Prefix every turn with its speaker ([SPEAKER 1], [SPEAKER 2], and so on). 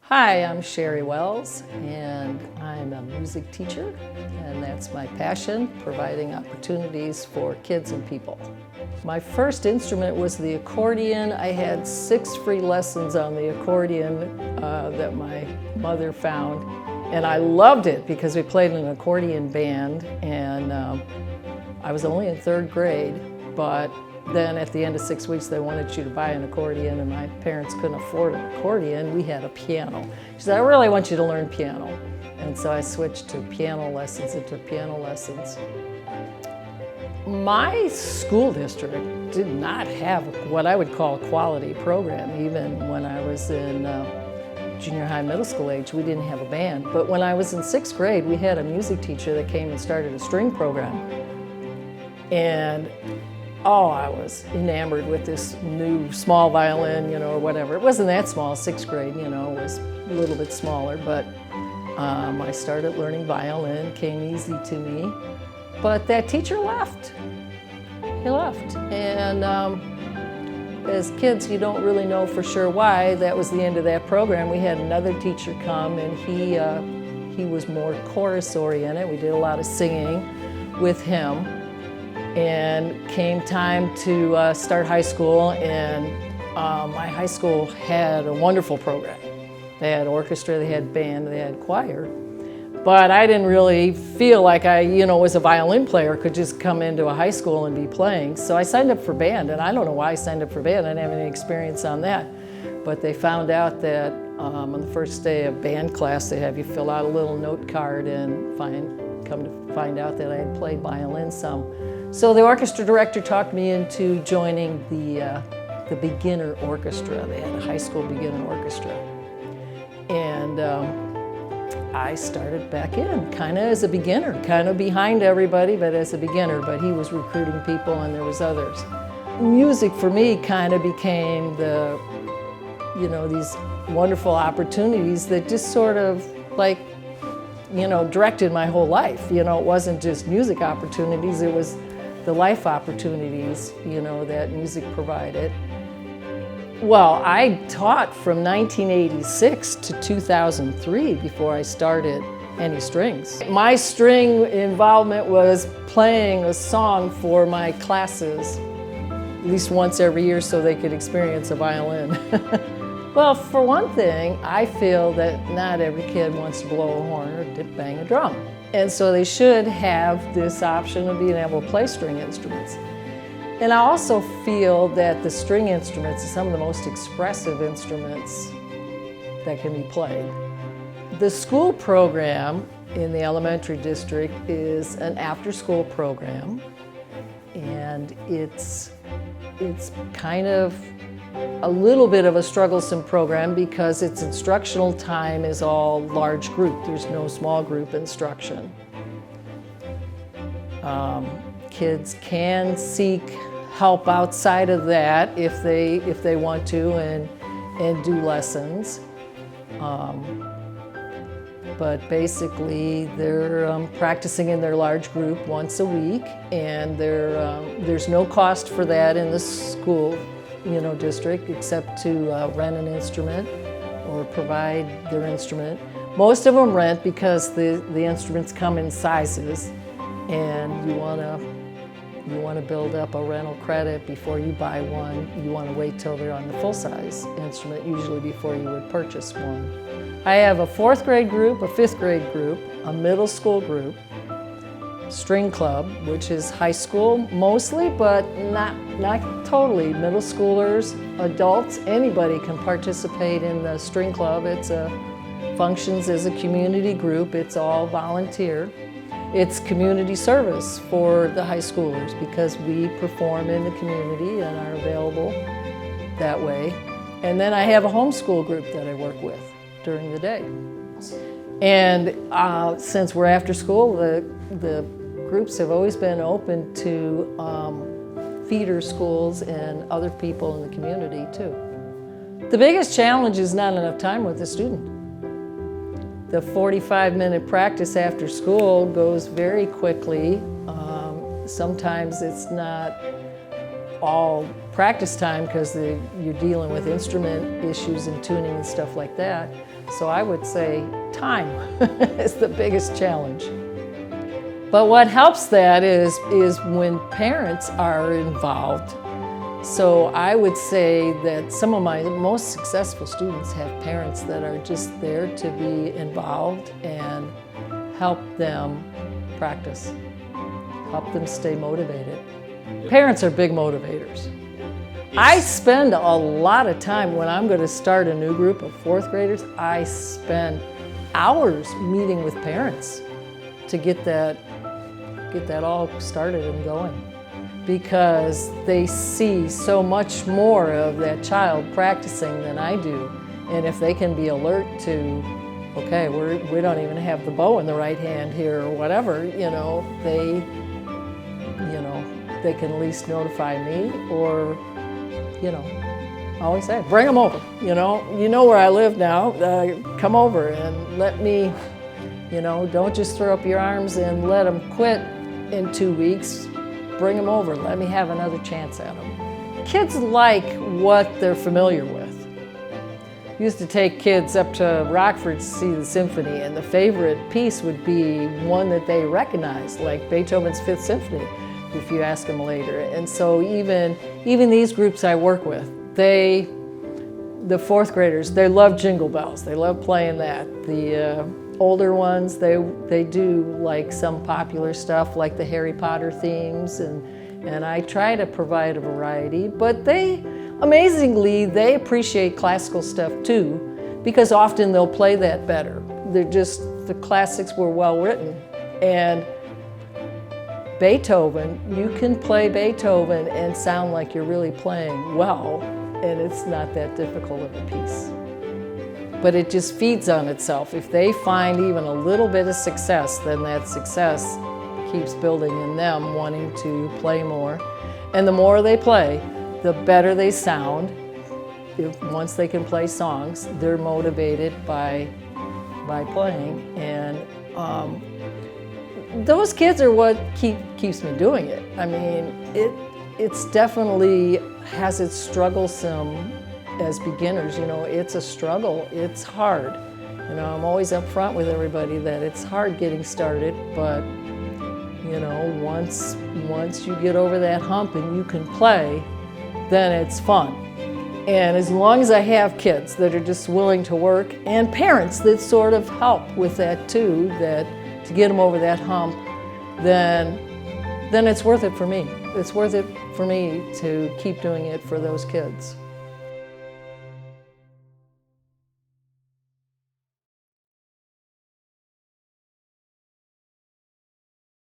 [SPEAKER 1] Hi, I'm Sherrie Welles, and I'm a music teacher, and that's my passion, providing opportunities for kids and people. My first instrument was the accordion. I had 6 free lessons on the accordion that my mother found, and I loved it because we played in an accordion band, and I was only in 3rd grade, but then at the end of 6 weeks, they wanted you to buy an accordion, and my parents couldn't afford an accordion. We had a piano. She said, I really want you to learn piano. And so I switched to piano lessons and took piano lessons. My school district did not have what I would call a quality program. Even when I was in junior high, middle school age, we didn't have a band. But when I was in 6th grade, we had a music teacher that came and started a string program. And oh, I was enamored with this new small violin, or whatever. It wasn't that small, 6th grade, it was a little bit smaller, but I started learning violin, came easy to me. But that teacher left. He left. And as kids, you don't really know for sure why. That was the end of that program. We had another teacher come, and he was more chorus oriented. We did a lot of singing with him. And came time to start high school, and my high school had a wonderful program. They had orchestra, they had band, they had choir. But I didn't really feel like I, as a violin player, could just come into a high school and be playing. So I signed up for band, and I don't know why I signed up for band. I didn't have any experience on that. But they found out that on the first day of band class, they have you fill out a little note card and come to find out that I had played violin some. So the orchestra director talked me into joining the beginner orchestra. They had a high school beginner orchestra. And I started back in, kind of as a beginner, kind of behind everybody, but as a beginner. But he was recruiting people, and there was others. Music for me kind of became these wonderful opportunities that just sort of directed my whole life. It wasn't just music opportunities, it was the life opportunities, that music provided. Well, I taught from 1986 to 2003 before I started any strings. My string involvement was playing a song for my classes at least once every year so they could experience a violin. Well, for one thing, I feel that not every kid wants to blow a horn or bang a drum. And so they should have this option of being able to play string instruments. And I also feel that the string instruments are some of the most expressive instruments that can be played. The school program in the elementary district is an after-school program, and it's kind of a little bit of a strugglesome program because its instructional time is all large group. There's no small group instruction. Kids can seek help outside of that if they want to and do lessons. But basically they're practicing in their large group once a week, and there's no cost for that in the school district except to rent an instrument or provide their instrument. Most of them rent because the instruments come in sizes, and you want to build up a rental credit before you buy one. You want to wait till they're on the full-size instrument, usually before you would purchase one. I have a 4th grade group, a 5th grade group, a middle school group, string club, which is high school mostly, but not totally. Middle schoolers, adults, anybody can participate in the string club. It functions as a community group. It's all volunteer. It's community service for the high schoolers because we perform in the community and are available that way. And then I have a homeschool group that I work with during the day. And since we're after school, the groups have always been open to feeder schools and other people in the community too. The biggest challenge is not enough time with the student. The 45-minute practice after school goes very quickly. Sometimes it's not all practice time because you're dealing with instrument issues and tuning and stuff like that. So I would say time is the biggest challenge. But what helps that is when parents are involved. So I would say that some of my most successful students have parents that are just there to be involved and help them practice, help them stay motivated. Parents are big motivators. I spend a lot of time when I'm going to start a new group of fourth graders, I spend hours meeting with parents to get that all started and going, because they see so much more of that child practicing than I do. And if they can be alert to, okay, we don't even have the bow in the right hand here or whatever, they can at least notify me, or, I always say, bring them over, you know where I live now, come over and let me, don't just throw up your arms and let them quit in 2 weeks, bring them over, let me have another chance at them. Kids like what they're familiar with. Used to take kids up to Rockford to see the symphony, and the favorite piece would be one that they recognize, like Beethoven's Fifth Symphony, if you ask them later. And so even these groups I work with, the fourth graders, they love Jingle Bells. They love playing that. The older ones, they do like some popular stuff like the Harry Potter themes, and I try to provide a variety, but amazingly, they appreciate classical stuff too, because often they'll play that better. The classics were well written. And Beethoven, you can play Beethoven and sound like you're really playing well, and it's not that difficult of a piece. But it just feeds on itself. If they find even a little bit of success, then that success keeps building in them, wanting to play more. And the more they play, the better they sound. Once they can play songs, they're motivated by playing. And those kids are what keeps me doing it. I mean, it's definitely has its strugglesome as beginners. It's a struggle. It's hard. I'm always up front with everybody that it's hard getting started, but once you get over that hump and you can play, then it's fun. And as long as I have kids that are just willing to work, and parents that sort of help with that too, to get them over that hump, then it's worth it for me. It's worth it for me to keep doing it for those kids.